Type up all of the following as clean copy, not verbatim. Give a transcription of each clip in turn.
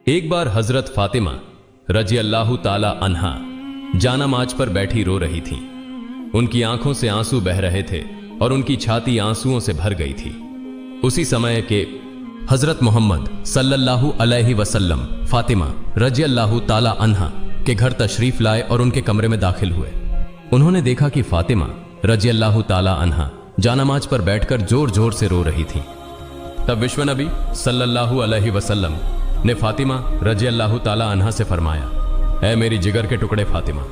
एक बार हजरत फातिमा रजी अल्लाह ताला अन्हा जानामाज पर बैठी रो रही थीं। उनकी आंखों से आंसू बह रहे थे और उनकी छाती आंसुओं से भर गई थी। उसी समय के हजरत मोहम्मद सल्लल्लाहु अलैहि वसल्लम फातिमा रजी अल्लाह ताला अन्हा के घर तशरीफ लाए और उनके कमरे में दाखिल हुए। उन्होंने देखा कि फातिमा रजी अल्लाह ताला अन्हा जानामाज पर बैठकर जोर जोर से रो रही थी। तब विश्व नबी सल्लल्लाहु अलैहि वसल्लम ने फातिमा रजी अल्लाह ताला अन्हा से फरमाया, ऐ मेरी जिगर के टुकड़े फातिमा,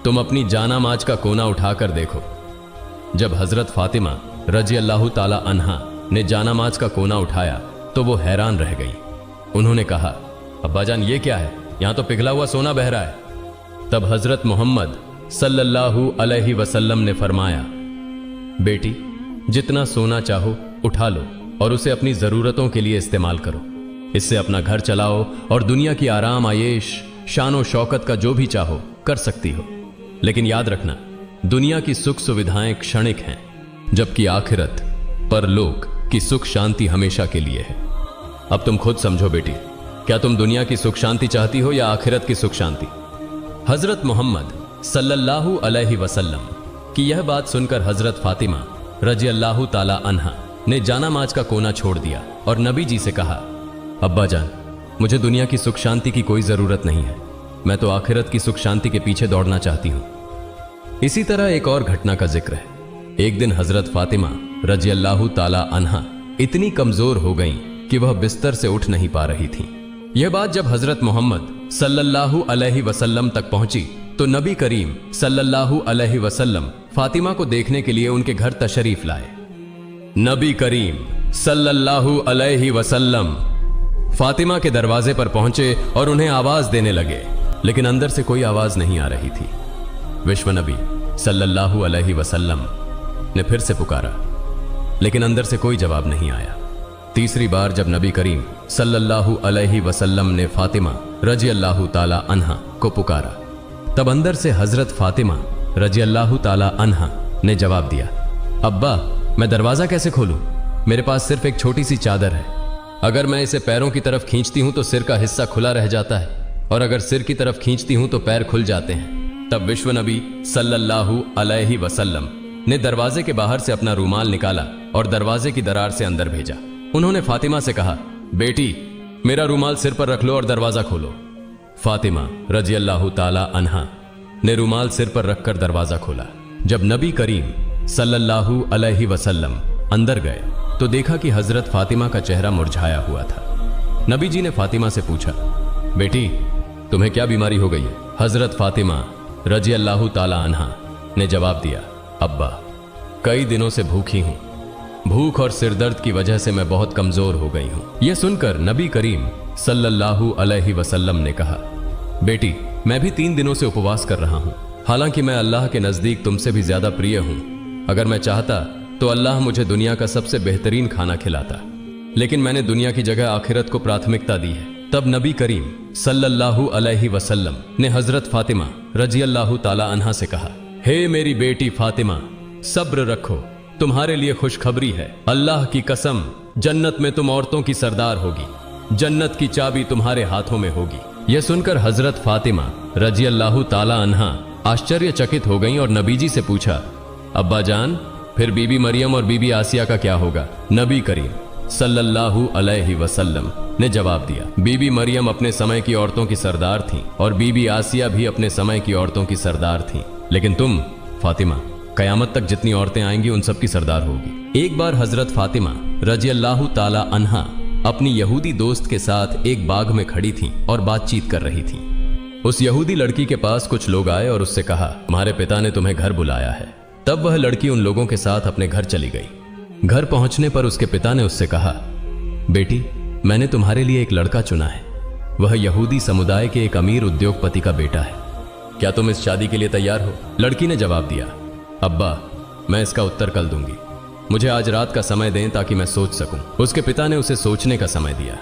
तुम अपनी जानामाज का कोना उठाकर देखो। जब हजरत फातिमा रजी अल्लाह ताला अन्हा ने जानामाज का कोना उठाया तो वो हैरान रह गई। उन्होंने कहा, अब्बाजान ये क्या है, यहां तो पिघला हुआ सोना बह रहा है। तब हजरत मोहम्मद सल्लल्लाहु अलैहि वसल्लम ने फरमाया, बेटी जितना सोना चाहो उठा लो और उसे अपनी जरूरतों के लिए इस्तेमाल करो। इससे अपना घर चलाओ और दुनिया की आराम आयेश शान और शौकत का जो भी चाहो कर सकती हो। लेकिन याद रखना, दुनिया की सुख सुविधाएं क्षणिक हैं, जबकि आखिरत परलोक की सुख शांति हमेशा के लिए है। अब तुम खुद समझो बेटी, क्या तुम दुनिया की सुख शांति चाहती हो या आखिरत की सुख शांति? हजरत मोहम्मद सल्लल्लाहु अलैहि वसल्लम की यह बात सुनकर हजरत फातिमा रजी अल्लाह ताला अन्हा ने जानामाज का कोना छोड़ दिया और नबी जी से कहा, अब्बा जान, मुझे दुनिया की सुख शांति की कोई जरूरत नहीं है, मैं तो आखिरत की सुख शांति के पीछे दौड़ना चाहती हूं। इसी तरह एक और घटना का जिक्र है। एक दिन हजरत फातिमा रजी अल्लाह ताला अन्हा इतनी कमजोर हो गईं कि वह बिस्तर से उठ नहीं पा रही थीं। यह बात जब हजरत मोहम्मद सल्लल्लाहु अलैहि वसल्लम तक पहुंची तो नबी करीम सल्लल्लाहु अलैहि वसल्लम फातिमा को देखने के लिए उनके घर तशरीफ लाए। नबी करीम सल्लल्लाहु अलैहि वसल्लम फातिमा के दरवाजे पर पहुंचे और उन्हें आवाज देने लगे, लेकिन अंदर से कोई आवाज नहीं आ रही थी। विश्व नबी सल्लल्लाहु अलैहि वसल्लम ने फिर से पुकारा, लेकिन अंदर से कोई जवाब नहीं आया। तीसरी बार जब नबी करीम सल्लल्लाहु अलैहि वसल्लम ने फातिमा रजी अल्लाह ताला अन्हा को पुकारा, तब अंदर से हजरत फातिमा रजी अल्लाह ताला अन्हा ने जवाब दिया, अब्बा मैं दरवाजा कैसे खोलूं? मेरे पास सिर्फ एक छोटी सी चादर है। अगर मैं इसे पैरों की तरफ खींचती हूं तो सिर का हिस्सा खुला रह जाता है, और अगर सिर की तरफ खींचती हूं तो पैर खुल जाते हैं। तब विश्व नबी सल्लल्लाहु अलैहि वसल्लम ने दरवाजे के बाहर से अपना रूमाल निकाला और दरवाजे की दरार से अंदर भेजा। उन्होंने फातिमा से कहा, बेटी मेरा रूमाल सिर पर रख लो और दरवाजा खोलो। फातिमा रजी अल्लाह ताला अन्हा ने रूमाल सिर पर रखकर दरवाजा खोला। जब नबी करीम सल्लल्लाहु अलैहि वसल्लम अंदर गए तो देखा कि हजरत फातिमा का चेहरा मुरझाया हुआ था। नबी जी ने फातिमा से पूछा, बेटी तुम्हें क्या बीमारी हो गई है? हजरत फातिमा रजी अल्लाह ताला अन्हा ने जवाब दिया, अब्बा कई दिनों से भूखी हूं, भूख और सिरदर्द की वजह से मैं बहुत कमजोर हो गई हूं। यह सुनकर नबी करीम सल्लल्लाहु अलैहि वसल्लम ने कहा, बेटी मैं भी 3 दिनों से उपवास कर रहा हूं। हालांकि मैं अल्लाह के नजदीक तुमसे भी ज्यादा प्रिय हूं। अगर मैं चाहता तो अल्लाह मुझे दुनिया का सबसे बेहतरीन खाना खिलाता, लेकिन मैंने दुनिया की जगह आखिरत को प्राथमिकता दी है। तब नबी करीम सल्लल्लाहु अलैहि वसल्लम ने हजरत फातिमा रजी अल्लाह ताला अन्हा से कहा, हे मेरी बेटी फातिमा, सब्र रखो, तुम्हारे लिए खुशखबरी है। अल्लाह की कसम, जन्नत में तुम औरतों की सरदार होगी, जन्नत की चाबी तुम्हारे हाथों में होगी। यह सुनकर हजरत फातिमा रजी अल्लाह ताला अन्हा आश्चर्यचकित हो गईं और नबी जी से पूछा, अब्बा जान फिर बीबी मरियम और बीबी आसिया का क्या होगा? नबी करीम सल्लल्लाहु अलैहि वसल्लम ने जवाब दिया, बीबी मरियम अपने समय की औरतों की सरदार थीं और बीबी आसिया भी अपने समय की औरतों की सरदार थीं, लेकिन तुम फातिमा कयामत तक जितनी औरतें आएंगी उन सब की सरदार होगी। एक बार हजरत फातिमा रजी अल्लाह ताला अन्हा अपनी यहूदी दोस्त के साथ एक बाग में खड़ी थीं और बातचीत कर रही थीं। उस यहूदी लड़की के पास कुछ लोग आए और उससे कहा, तुम्हारे पिता ने तुम्हें घर बुलाया है। तब वह लड़की उन लोगों के साथ अपने घर चली गई। घर पहुंचने पर उसके पिता ने उससे कहा, बेटी मैंने तुम्हारे लिए एक लड़का चुना है। वह यहूदी समुदाय के एक अमीर उद्योगपति का बेटा है। क्या तुम इस शादी के लिए तैयार हो? लड़की ने जवाब दिया, अब्बा मैं इसका उत्तर कल दूंगी, मुझे आज रात का समय दें ताकि मैं सोच सकूं। उसके पिता ने उसे सोचने का समय दिया।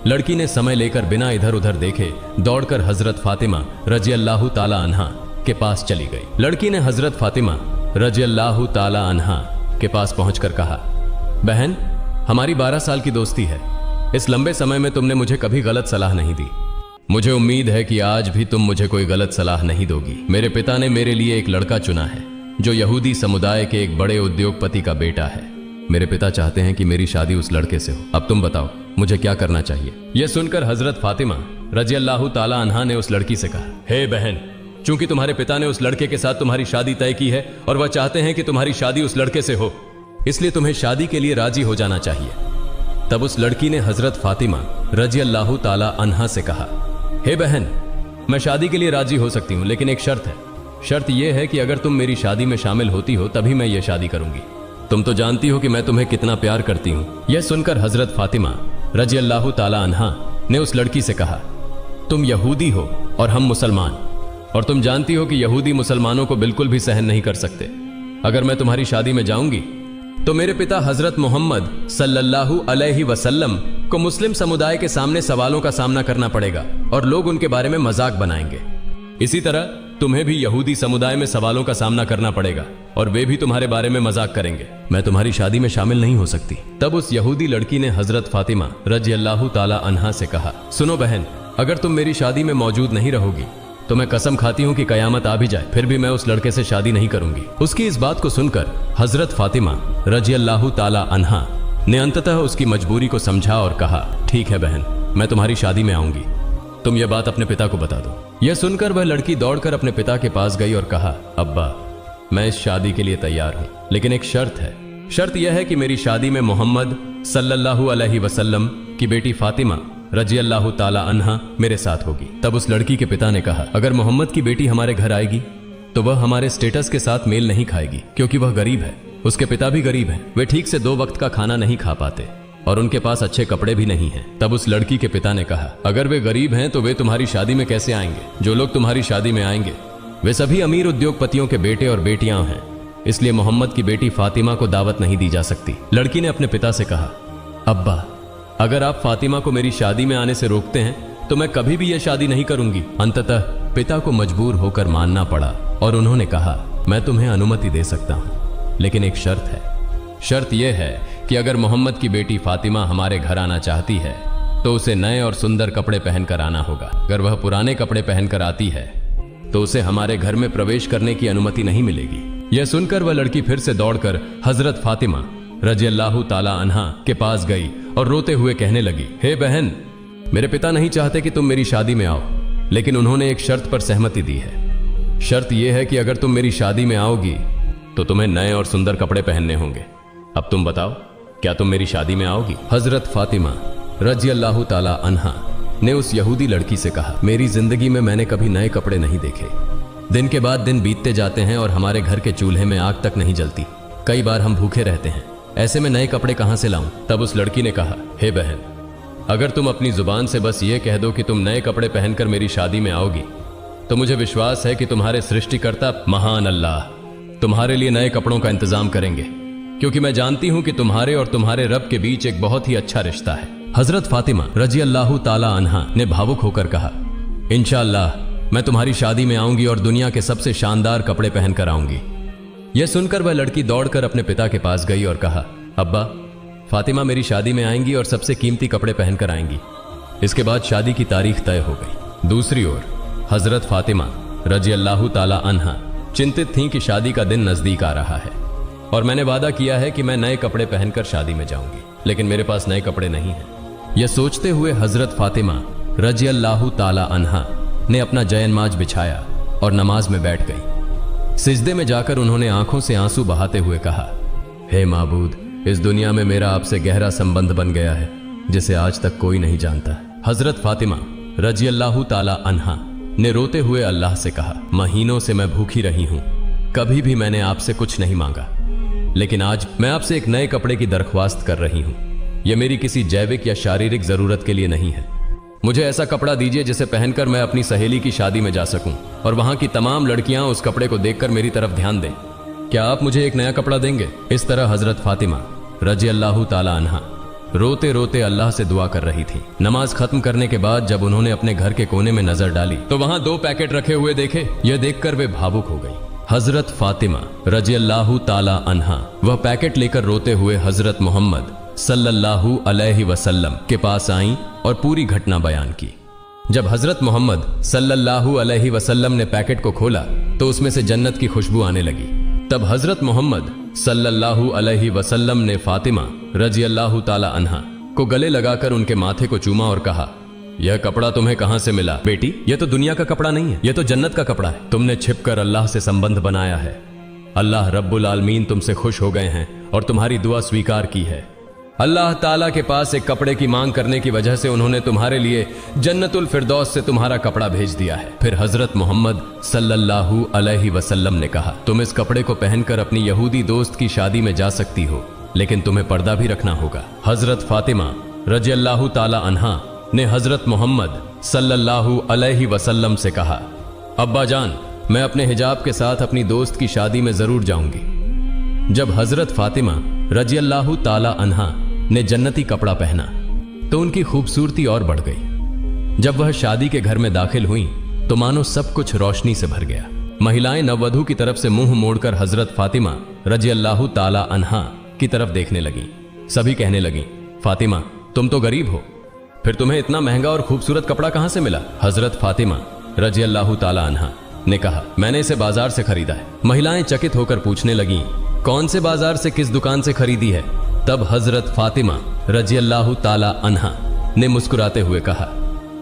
लड़की ने समय लेकर बिना इधर उधर देखे दौड़कर हजरत फातिमा रजी अल्लाह ताला अन्हा के पास चली गई। लड़की ने हजरत फातिमा रजी अल्लाह ताला अन्हा के पास पहुंचकर कहा, बहन हमारी 12 साल की दोस्ती है, इस लंबे समय में तुमने मुझे कभी गलत सलाह नहीं दी। मुझे उम्मीद है कि आज भी तुम मुझे कोई गलत सलाह नहीं दोगी। मेरे पिता ने मेरे लिए एक लड़का चुना है जो यहूदी समुदाय के एक बड़े उद्योगपति का बेटा है। मेरे पिता चाहते हैं कि मेरी शादी उस लड़के से हो। अब तुम बताओ मुझे क्या करना चाहिए। यह सुनकर हजरत फातिमा रजी अल्लाह ताला अन्हा ने उस लड़की से कहा, हे बहन, चूंकि तुम्हारे पिता ने उस लड़के के साथ तुम्हारी शादी तय की है और वह चाहते हैं कि तुम्हारी शादी उस लड़के से हो, इसलिए तुम्हें शादी के लिए राजी हो जाना चाहिए। तब उस लड़की ने हजरत फातिमा रजी अल्लाह ताला अन्हा से कहा, हे बहन, मैं शादी के लिए राजी हो सकती हूं, लेकिन एक शर्त है। शर्त यह है कि अगर तुम मेरी शादी में शामिल होती हो तभी मैं यह शादी करूंगी। तुम तो जानती हो कि मैं तुम्हें कितना प्यार करती हूं। यह सुनकर हजरत फातिमा रजी अल्लाह ताला अन्हा ने उस लड़की से कहा, तुम यहूदी हो और हम मुसलमान, और तुम जानती हो कि यहूदी मुसलमानों को बिल्कुल भी सहन नहीं कर सकते। अगर मैं तुम्हारी शादी में जाऊंगी तो मेरे पिता हजरत मोहम्मद सल्लल्लाहु अलैहि वसल्लम को मुस्लिम समुदाय के सामने सवालों का सामना करना पड़ेगा और लोग उनके बारे में मजाक बनाएंगे। इसी तरह तुम्हें भी यहूदी समुदाय में सवालों का सामना करना पड़ेगा और वे भी तुम्हारे बारे में मजाक करेंगे। मैं तुम्हारी शादी में शामिल नहीं हो सकती। तब उस यहूदी लड़की ने हजरत फातिमा रजी अल्लाह ताला अन्हा से कहा, सुनो बहन, अगर तुम मेरी शादी में मौजूद नहीं रहोगी तो मैं कसम खाती हूं कि कयामत आ भी जाए फिर भी मैं उस लड़के से शादी नहीं करूंगी। उसकी इस बात को सुनकर हजरत फातिमा रजी अल्लाह ताला अन्हा ने अंततः उसकी मजबूरी को समझा और कहा, ठीक है बहन, मैं तुम्हारी शादी में आऊंगी। तुम यह बात अपने पिता को बता दो। यह सुनकर वह लड़की दौड़कर अपने पिता के पास गई और कहा, अब्बा, मैं इस शादी के लिए तैयार हूं, लेकिन एक शर्त है। शर्त यह है कि मेरी शादी में मोहम्मद सल्लल्लाहु अलैहि वसल्लम की बेटी फातिमा रजी अल्लाह ताला अन्हा मेरे साथ होगी। तब उस लड़की के पिता ने कहा, अगर मोहम्मद की बेटी हमारे घर आएगी तो वह हमारे स्टेटस के साथ मेल नहीं खाएगी, क्योंकि वह गरीब है। उसके पिता भी गरीब हैं। वे ठीक से 2 वक्त का खाना नहीं खा पाते और उनके पास अच्छे कपड़े भी नहीं हैं। तब उस लड़की के पिता ने कहा, अगर वे गरीब हैं तो वे तुम्हारी शादी में कैसे आएंगे? जो लोग तुम्हारी शादी में आएंगे वे सभी अमीर उद्योगपतियों के बेटे और बेटियां हैं, इसलिए मोहम्मद की बेटी फातिमा को दावत नहीं दी जा सकती। लड़की ने अपने पिता से कहा, अब्बा, अगर आप फातिमा को मेरी शादी में आने से रोकते हैं तो मैं कभी भी यह शादी नहीं करूंगी। अंततः पिता को मजबूर होकर मानना पड़ा और उन्होंने कहा, मैं तुम्हें अनुमति दे सकता हूं, लेकिन एक शर्त है। शर्त यह है कि अगर मोहम्मद की बेटी फातिमा हमारे घर आना चाहती है तो उसे नए और सुंदर कपड़े पहनकर आना होगा। अगर वह पुराने कपड़े पहनकर आती है तो उसे हमारे घर में प्रवेश करने की अनुमति नहीं मिलेगी। यह सुनकर वह लड़की फिर से दौड़कर हजरत फातिमा रजी अल्लाह ताला अन्हा के पास गई और रोते हुए कहने लगी, हे बहन, मेरे पिता नहीं चाहते कि तुम मेरी शादी में आओ, लेकिन उन्होंने एक शर्त पर सहमति दी है। शर्त यह है कि अगर तुम मेरी शादी में आओगी तो तुम्हें नए और सुंदर कपड़े पहनने होंगे। अब तुम बताओ, क्या तुम मेरी शादी में आओगी? हजरत फातिमा रजी अल्लाह ताला अन्हा ने उस यहूदी लड़की से कहा, मेरी जिंदगी में मैंने कभी नए कपड़े नहीं देखे। दिन के बाद दिन बीतते जाते हैं और हमारे घर के चूल्हे में आग तक नहीं जलती। कई बार हम भूखे रहते हैं, ऐसे में नए कपड़े कहां से लाऊं? तब उस लड़की ने कहा, हे बहन, अगर तुम अपनी जुबान से बस ये कह दो कि तुम नए कपड़े पहनकर मेरी शादी में आओगी तो मुझे विश्वास है कि तुम्हारे सृष्टिकर्ता महान अल्लाह तुम्हारे लिए नए कपड़ों का इंतजाम करेंगे, क्योंकि मैं जानती हूं कि तुम्हारे और तुम्हारे रब के बीच एक बहुत ही अच्छा रिश्ता है। हजरत फातिमा रजी अल्लाह ताला अन्हा ने भावुक होकर कहा, इंशाअल्लाह मैं तुम्हारी शादी में आऊंगी और दुनिया के सबसे शानदार कपड़े पहनकर आऊंगी। यह सुनकर वह लड़की दौड़कर अपने पिता के पास गई और कहा, अब्बा, फातिमा मेरी शादी में आएंगी और सबसे कीमती कपड़े पहनकर आएंगी। इसके बाद शादी की तारीख तय हो गई। दूसरी ओर हजरत फातिमा रजी अल्लाह ताला अन्हा चिंतित थीं कि शादी का दिन नजदीक आ रहा है और मैंने वादा किया है कि मैं नए कपड़े पहनकर शादी में जाऊंगी, लेकिन मेरे पास नए कपड़े नहीं हैं। यह सोचते हुए हजरत फातिमा रजी अल्लाह ताला अन्हा ने अपना जयनमाज बिछाया और नमाज में बैठ गई। सिजदे में जाकर उन्होंने आंखों से आंसू बहाते हुए कहा, हे माबूद, इस दुनिया में मेरा आपसे गहरा संबंध बन गया है जिसे आज तक कोई नहीं जानता। हजरत फातिमा रजी अल्लाह ताला अन्हा ने रोते हुए अल्लाह से कहा, महीनों से मैं भूखी रही हूं, कभी भी मैंने आपसे कुछ नहीं मांगा, लेकिन आज मैं आपसे एक नए कपड़े की दरख्वास्त कर रही हूं। यह मेरी किसी जैविक या शारीरिक जरूरत के लिए नहीं है। मुझे ऐसा कपड़ा दीजिए जिसे पहनकर मैं अपनी सहेली की शादी में जा सकूं और वहां की तमाम लड़कियां उस कपड़े को देखकर मेरी तरफ ध्यान दें। क्या आप मुझे एक नया कपड़ा देंगे? इस तरह हजरत फातिमा रजी अल्लाह ताला अन्हा रोते रोते अल्लाह से दुआ कर रही थी। नमाज खत्म करने के बाद जब उन्होंने अपने घर के कोने में नजर डाली तो वहां 2 पैकेट रखे हुए देखे। यह देखकर वे भावुक हो गई। हजरत फातिमा रजी अल्लाह ताला अन्हा वह पैकेट लेकर रोते हुए हजरत मोहम्मद सल्लल्लाहु अलैहि वसल्लम के पास आईं और पूरी घटना बयान की। जब हजरत मोहम्मद सल्लल्लाहु अलैहि वसल्लम ने पैकेट को खोला तो उसमें से जन्नत की खुशबू आने लगी। तब हजरत मोहम्मद सल्लल्लाहु अलैहि वसल्लम ने फातिमा रजी अल्लाह ताला अन्हा को गले लगाकर उनके माथे को चूमा और कहा, यह कपड़ा तुम्हें कहां से मिला? बेटी, यह तो दुनिया का कपड़ा नहीं है, यह तो जन्नत का कपड़ा है। तुमने छिपकर अल्लाह से संबंध बनाया है। अल्लाह रब्बुल आलमीन तुमसे खुश हो गए हैं और तुम्हारी दुआ स्वीकार की है। अल्लाह ताला के पास एक कपड़े की मांग करने की वजह से उन्होंने तुम्हारे लिए जन्नतुल फिरदौस से तुम्हारा कपड़ा भेज दिया है। फिर हजरत मोहम्मद सल्लल्लाहु अलैहि वसल्लम ने कहा, तुम इस कपड़े को पहनकर अपनी यहूदी दोस्त की शादी में जा सकती हो, लेकिन तुम्हें पर्दा भी रखना होगा। हजरत फातिमा रजी अल्लाह ताला अन्हा ने हजरत मोहम्मद सल्लल्लाहु अलैहि वसल्लम से कहा, अब्बा जान, मैं अपने हिजाब के साथ अपनी दोस्त की शादी में जरूर जाऊंगी। जब हजरत फातिमा रजी अल्लाह ताला अन्हा ने जन्नती कपड़ा पहना तो उनकी खूबसूरती और बढ़ गई। जब वह शादी के घर में दाखिल हुई तो मानो सब कुछ रोशनी से भर गया। महिलाएं नववधू की तरफ से मुंह मोड़कर हजरत फातिमा रजी अल्लाह ताला अन्हा की तरफ देखने लगी। सभी कहने लगी, फातिमा, तुम तो गरीब हो, फिर तुम्हें इतना महंगा और खूबसूरत कपड़ा कहां से मिला? हजरत फातिमा रजी अल्लाह ताला अन्हा ने कहा, मैंने इसे बाजार से खरीदा है। महिलाएं चकित होकर पूछने लगी, कौन से बाजार से, किस दुकान से खरीदी है? तब हजरत फातिमा रजी अल्लाह ताला अन्हा ने मुस्कुराते हुए कहा,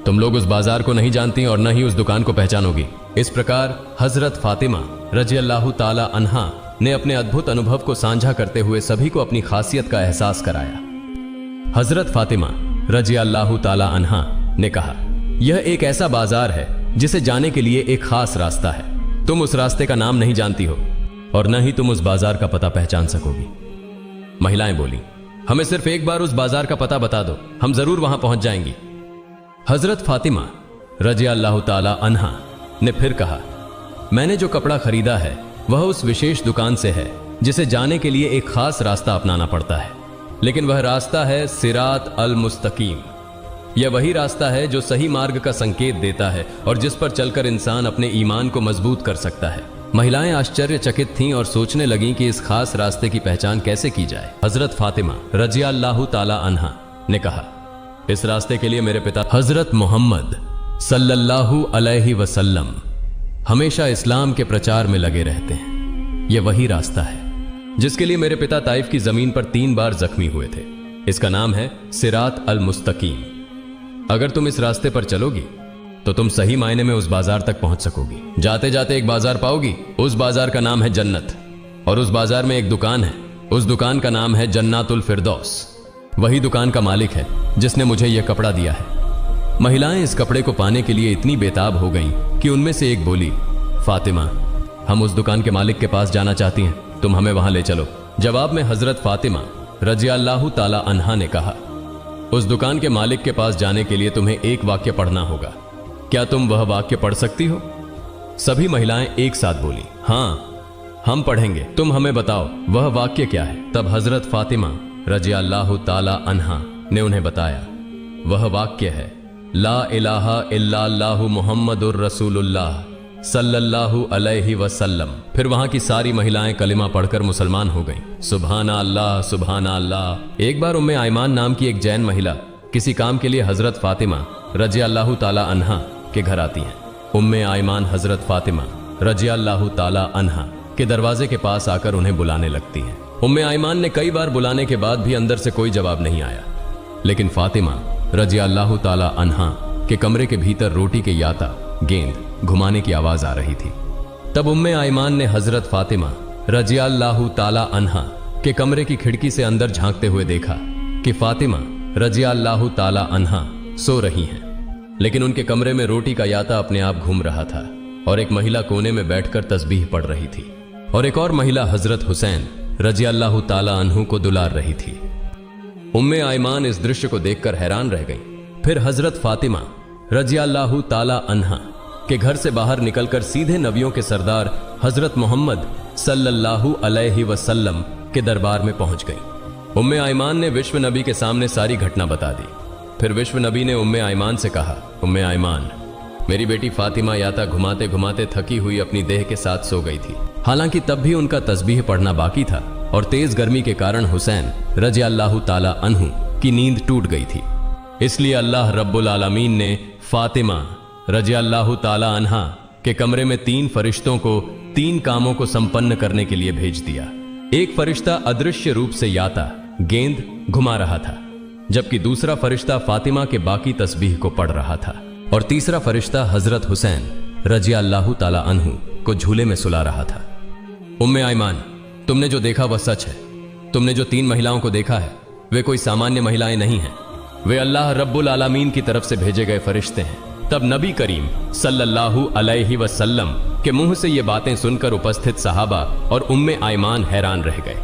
तुम लोग उस बाजार को नहीं जानती और न ही उस दुकान को पहचानोगी। इस प्रकार हजरत फातिमा रजी अल्लाह ताला अन्हा ने अपने अद्भुत अनुभव को साझा करते हुए सभी को अपनी खासियत का एहसास कराया। हजरत फातिमा रजी अल्लाह ताला अन्हा ने कहा, यह एक ऐसा बाजार है जिसे जाने के लिए एक खास रास्ता है। तुम उस रास्ते का नाम नहीं जानती हो और न ही तुम उस बाजार का पता पहचान सकोगी। महिलाएं बोली, हमें सिर्फ एक बार उस बाजार का पता बता दो, हम जरूर वहां पहुंच जाएंगी। हजरत फातिमा रजी अल्लाह ताला अन्हा ने फिर कहा, मैंने जो कपड़ा खरीदा है वह उस विशेष दुकान से है जिसे जाने के लिए एक खास रास्ता अपनाना पड़ता है, लेकिन वह रास्ता है सिरात अल मुस्तकीम। यह वही रास्ता है जो सही मार्ग का संकेत देता है और जिस पर चलकर इंसान अपने ईमान को मजबूत कर सकता है। महिलाएं आश्चर्यचकित थीं और सोचने लगीं कि इस खास रास्ते की पहचान कैसे की जाए। हजरत फातिमा रजी अल्लाह ताला अन्हा ने कहा, इस रास्ते के लिए मेरे पिता हजरत मोहम्मद सल्लल्लाहु अलैहि वसल्लम हमेशा इस्लाम के प्रचार में लगे रहते हैं। यह वही रास्ता है जिसके लिए मेरे पिता ताइफ की जमीन पर 3 बार जख्मी हुए थे। इसका नाम है सिरात अल मुस्तकीम। अगर तुम इस रास्ते पर चलोगी तो तुम सही मायने में उस बाजार तक पहुंच सकोगी। जाते जाते एक बाजार पाओगी, उस बाजार का नाम है जन्नत, और उस बाजार में एक दुकान है, उस दुकान का नाम है जन्नातुल फिरदौस। वही दुकान का मालिक है जिसने मुझे यह कपड़ा दिया है। महिलाएं इस कपड़े को पाने के लिए इतनी बेताब हो गईं कि उनमें से एक बोली, फातिमा, हम उस दुकान के मालिक के पास जाना चाहती हैं, तुम हमें वहां ले चलो। जवाब में हजरत फातिमा रजी अल्लाह ताला अन्हा ने कहा, उस दुकान के मालिक के पास जाने के लिए तुम्हें एक वाक्य पढ़ना होगा। क्या तुम वह वाक्य पढ़ सकती हो? सभी महिलाएं एक साथ बोली, हाँ हम पढ़ेंगे, तुम हमें बताओ वह वाक्य क्या है। तब हजरत फातिमा रजी अल्लाह ताला अन्हा ने उन्हें बताया, वह वाक्य है, ला इलाहा इल्लल्लाहु मुहम्मदुर रसूलुल्लाह सल्लल्लाहु अलैहि वसल्लम। फिर वहां की सारी महिलाएं कलिमा पढ़कर मुसलमान हो गईं। सुभाना अल्लाह, सुभाना अल्लाह। एक बार उम्मे आयमान नाम की एक जैन महिला किसी काम के लिए हजरत फातिमा रजी अल्लाह ताला अन्हा के घर आती हैं। उम्मे आयमान हजरत फातिमा रजी अल्लाह ताला अन्हा के दरवाजे के पास आकर उन्हें बुलाने लगती हैं। उम्मे आयमान ने कई बार बुलाने के बाद भी अंदर से कोई जवाब नहीं आया, लेकिन फातिमा रजी अल्लाह ताला अन्हा के कमरे के भीतर रोटी के याता गेंद घुमाने की आवाज आ रही थी। तब उम्मे आयमान ने हजरत फातिमा रजी अल्लाह ताला अन्हा के कमरे की खिड़की से अंदर झांकते हुए देखा कि फातिमा रजी अल्लाह ताला अन्हा सो रही हैं, लेकिन उनके कमरे में रोटी का याता अपने आप घूम रहा था और एक महिला कोने में बैठकर तस्बीह पढ़ रही थी और एक और महिला हजरत हुसैन रजी अल्लाह ताला अन्हु को दुलार रही थी। उम्मे आयमान इस दृश्य को देखकर हैरान रह गईं। फिर हजरत फातिमा रजी अल्लाह ताला अन्हा के घर से बाहर निकलकर सीधे नबियों के सरदार हजरत मोहम्मद सल्लल्लाहु अलैहि वसल्लम के दरबार में पहुंच गई। उम्मे आयमान ने विश्व नबी के सामने सारी घटना बता दी। फिर विश्व नबी ने उम्मे आयमान से कहा, उम्मे आयमान, मेरी बेटी फातिमा याता घुमाते घुमाते थकी हुई अपनी देह के साथ सो गई थी। हालांकि तब भी उनका तस्बीह पढ़ना बाकी था, और तेज गर्मी के कारण हुसैन रज़ी अल्लाह ताला अन्हु की नींद टूट गई थी। इसलिए अल्लाह रब्बुल आलमीन ने फातिमा रज़ी अल्लाह ताला अन्हा के कमरे में 3 फरिश्तों को 3 कामों को संपन्न करने के लिए भेज दिया। एक फरिश्ता अदृश्य रूप से याता गेंद घुमा रहा था, जबकि दूसरा फरिश्ता फातिमा के बाकी तस्बीह को पढ़ रहा था, और तीसरा फरिश्ता हजरत हुसैन रज़ी अल्लाह ताला अन्हु को झूले में सुला रहा था। उम्मे आयमान, तुमने जो देखा वह सच है। तुमने जो 3 महिलाओं को देखा है वे कोई सामान्य महिलाएं नहीं हैं, वे अल्लाह रब्बुल आलमीन की तरफ से भेजे गए फरिश्ते हैं। तब नबी करीम सल्लल्लाहु अलैहि वसल्लम के मुंह से ये बातें सुनकर उपस्थित सहाबा और उम्मे आयमान हैरान रह गए।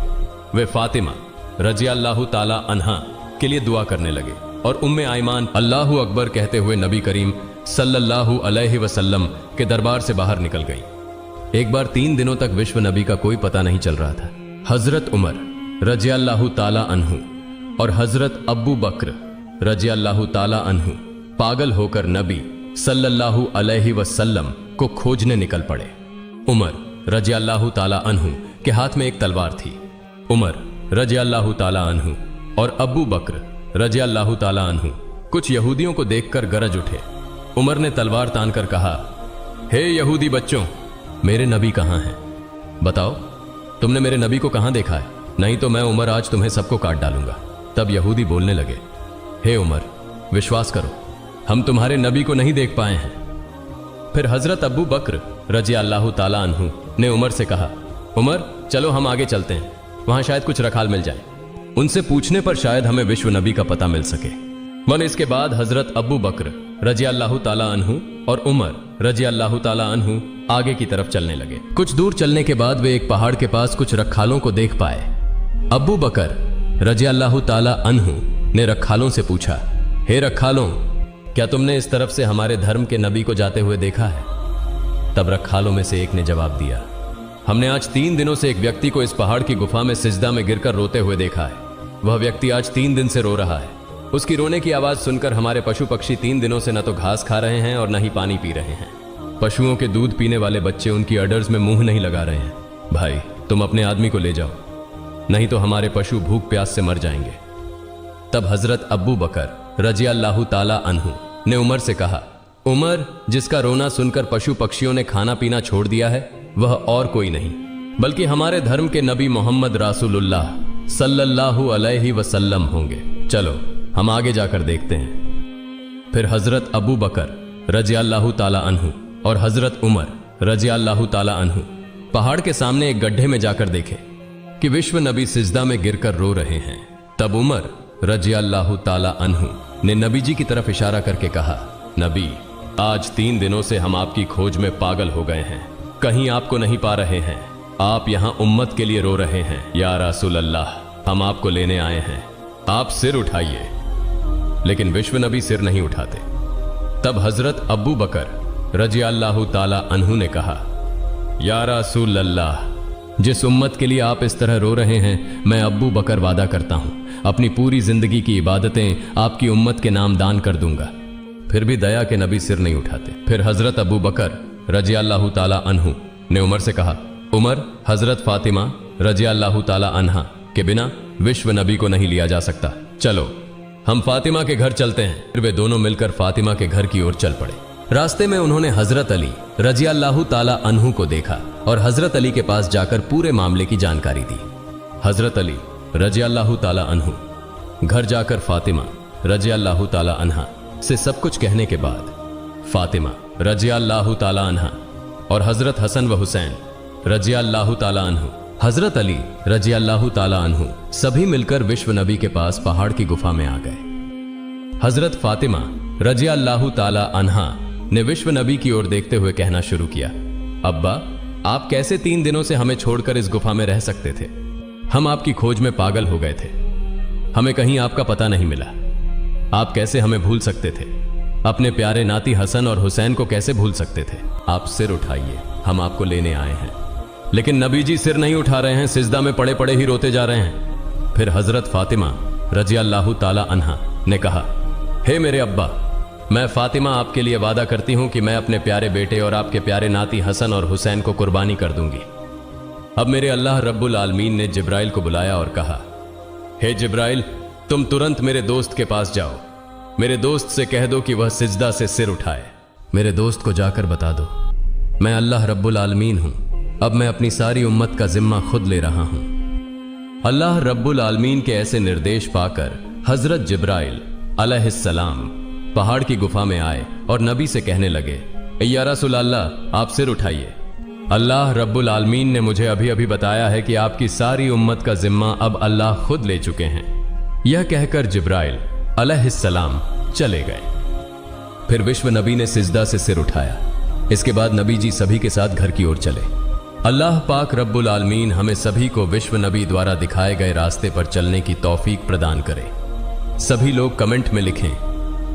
वे फातिमा रज़ी अल्लाह ताला अन्हा के लिए दुआ करने लगे और उम्मे आयमान अल्लाहु अकबर कहते हुए नबी करीम सल्लल्लाहु अलैहि वसल्लम के दरबार से बाहर निकल गई। एक बार 3 दिनों तक विश्व नबी का कोई पता नहीं चल रहा था। हजरत उमर रज़ी अल्लाह ताला अन्हु और हजरत अब्बू बकर रज़ी अल्लाह ताला अन्हु पागल होकर नबी सल्लल्लाहु अलैहि वसल्लम को खोजने निकल पड़े। उमर रज़ी अल्लाह ताला अन्हु के हाथ में एक तलवार थी। उमर रज़ी अल्लाह ताला अन्हु और अब्बू बकर रज़ी अल्लाह ताला अन्हु कुछ यहूदियों को देखकर गरज उठे। उमर ने तलवार तानकर कहा, हे यहूदी बच्चों, मेरे नबी कहां हैं? बताओ, तुमने मेरे नबी को कहां देखा है? नहीं तो मैं उमर आज तुम्हें सबको काट डालूंगा। तब यहूदी बोलने लगे, हे उमर, विश्वास करो, हम तुम्हारे नबी को नहीं देख पाए हैं। फिर हजरत अब्बू बकर रज़ी अल्लाह ताला अन्हु ने उमर से कहा, उमर चलो हम आगे चलते हैं, वहां शायद कुछ रखाल मिल जाए। उनसे पूछने पर शायद हमें विश्व नबी का पता मिल सके। मन इसके बाद हजरत अब्बू बकर रज़ी अल्लाह ताला अन्हु और उमर रज़ी अल्लाह ताला अन्हु आगे की तरफ चलने लगे। कुछ दूर चलने के बाद वे एक पहाड़ के पास कुछ रखालों को देख पाए। अब्बू बकर रज़ी अल्लाह ताला अन्हु ने रखालों से पूछा, हे रखालों, क्या तुमने इस तरफ से हमारे धर्म के नबी को जाते हुए देखा है? तब रखालों में से एक ने जवाब दिया, हमने आज 3 दिनों से एक व्यक्ति को इस पहाड़ की गुफा में सिजदा में गिरकर रोते हुए देखा है। वह व्यक्ति आज 3 दिन से रो रहा है। उसकी रोने की आवाज सुनकर हमारे पशु पक्षी 3 दिनों से न तो घास खा रहे हैं और न ही पानी पी रहे हैं। पशुओं के दूध पीने वाले बच्चे उनकी अडर्स में मुंह नहीं लगा रहे हैं। भाई, तुम अपने आदमी को ले जाओ, नहीं तो हमारे पशु भूख प्यास से मर जाएंगे। तब हजरत अब्बू बकर रज़ी अल्लाह ताला अन्हु ने उमर से कहा, उमर, जिसका रोना सुनकर पशु पक्षियों ने खाना पीना छोड़ दिया है वह और कोई नहीं बल्कि हमारे धर्म के नबी मोहम्मद रासूलुल्लाह सल्लल्लाहु अलैहि वसल्लम होंगे। चलो हम आगे जाकर देखते हैं। फिर हजरत अबू बकर रज़ी अल्लाह ताला अन्हु और हजरत उमर रज़ी अल्लाह ताला अन्हु पहाड़ के सामने एक गड्ढे में जाकर देखे कि विश्व नबी सिजदा में गिरकर रो रहे हैं। तब उमर रज़ी अल्लाह ताला अन्हु ने नबी जी की तरफ इशारा करके कहा, नबी, आज 3 दिनों से हम आपकी खोज में पागल हो गए हैं, कहीं आपको नहीं पा रहे हैं। आप यहां उम्मत के लिए रो रहे हैं। या रसूल अल्लाह, हम आपको लेने आए हैं, आप सिर उठाइए। लेकिन विश्व नबी सिर नहीं उठाते। तब हजरत अब्बू बकर रज़ी अल्लाह ताला अन्हु ने कहा, या रसूल अल्लाह, जिस उम्मत के लिए आप इस तरह रो रहे हैं, मैं अब्बू बकर वादा करता हूं अपनी पूरी जिंदगी की इबादतें आपकी उम्मत के नाम दान कर दूंगा। फिर भी दया के नबी सिर नहीं उठाते। फिर हजरत अबू बकर रज़ी अल्लाह ताला अन्हु ने उमर से कहा, उमर, हजरत फातिमा रज़ी अल्लाह ताला अन्हा के बिना विश्व नबी को नहीं लिया जा सकता। चलो हम फातिमा के घर चलते हैं। फिर वे दोनों मिलकर फातिमा के घर की ओर चल पड़े। रास्ते में उन्होंने हजरत अली रज़ी अल्लाह ताला अन्हु को देखा और हजरत अली के पास जाकर पूरे मामले की जानकारी दी। हजरत अली रज़ी अल्लाह ताला अन्हु घर जाकर फातिमा रज़ी अल्लाह ताला अन्हा से सब कुछ कहने के बाद फातिमा रज़ी अल्लाह ताला अन्हा और हजरत हसन व हुसैन रज़ी अल्लाह ताला अन्हु, हजरत अली रज़ी अल्लाह ताला अन्हु सभी मिलकर विश्व नबी के पास पहाड़ की गुफा में आ गए। हजरत फातिमा रज़ी अल्लाह ताला अन्हा ने विश्व नबी की ओर देखते हुए कहना शुरू किया, अब्बा, आप कैसे 3 दिनों से हमें छोड़कर इस गुफा में रह सकते थे? हम आपकी खोज में पागल हो गए थे, हमें कहीं आपका पता नहीं मिला। आप कैसे हमें भूल सकते थे? अपने प्यारे नाती हसन और हुसैन को कैसे भूल सकते थे? आप सिर उठाइए, हम आपको लेने आए हैं। लेकिन नबी जी सिर नहीं उठा रहे हैं, सिजदा में पड़े पड़े ही रोते जा रहे हैं। फिर हजरत फातिमा रज़ी अल्लाह ताला अन्हा ने कहा, हे मेरे अब्बा, मैं फातिमा आपके लिए वादा करती हूं कि मैं अपने प्यारे बेटे और आपके प्यारे नाती हसन और हुसैन को कुर्बानी कर दूंगी। अब मेरे अल्लाह रब्बुल आलमीन ने जिब्राइल को बुलाया और कहा, हे जिब्राइल, तुम तुरंत मेरे दोस्त के पास जाओ। मेरे दोस्त से कह दो कि वह सिजदा से सिर उठाए। मेरे दोस्त को जाकर बता दो, मैं अल्लाह रब्बुल आलमीन हूं, अब मैं अपनी सारी उम्मत का जिम्मा खुद ले रहा हूं। अल्लाह रब्बुल आलमीन के ऐसे निर्देश पाकर हजरत जिब्राइल अलैहिस्सलाम पहाड़ की गुफा में आए और नबी से कहने लगे, या रसूल अल्लाह, आप सिर उठाइए। अल्लाह रब्बुल आलमीन ने मुझे अभी अभी बताया है कि आपकी सारी उम्मत का जिम्मा अब अल्लाह खुद ले चुके हैं। यह कहकर जिब्राइल अलैहिस्सलाम चले गए। फिर विश्व नबी ने सिजदा से सिर उठाया। इसके बाद नबी जी सभी के साथ घर की ओर चले। अल्लाह पाक रब्बुल आलमीन हमें सभी को विश्व नबी द्वारा दिखाए गए रास्ते पर चलने की तौफीक प्रदान करे। सभी लोग कमेंट में लिखें,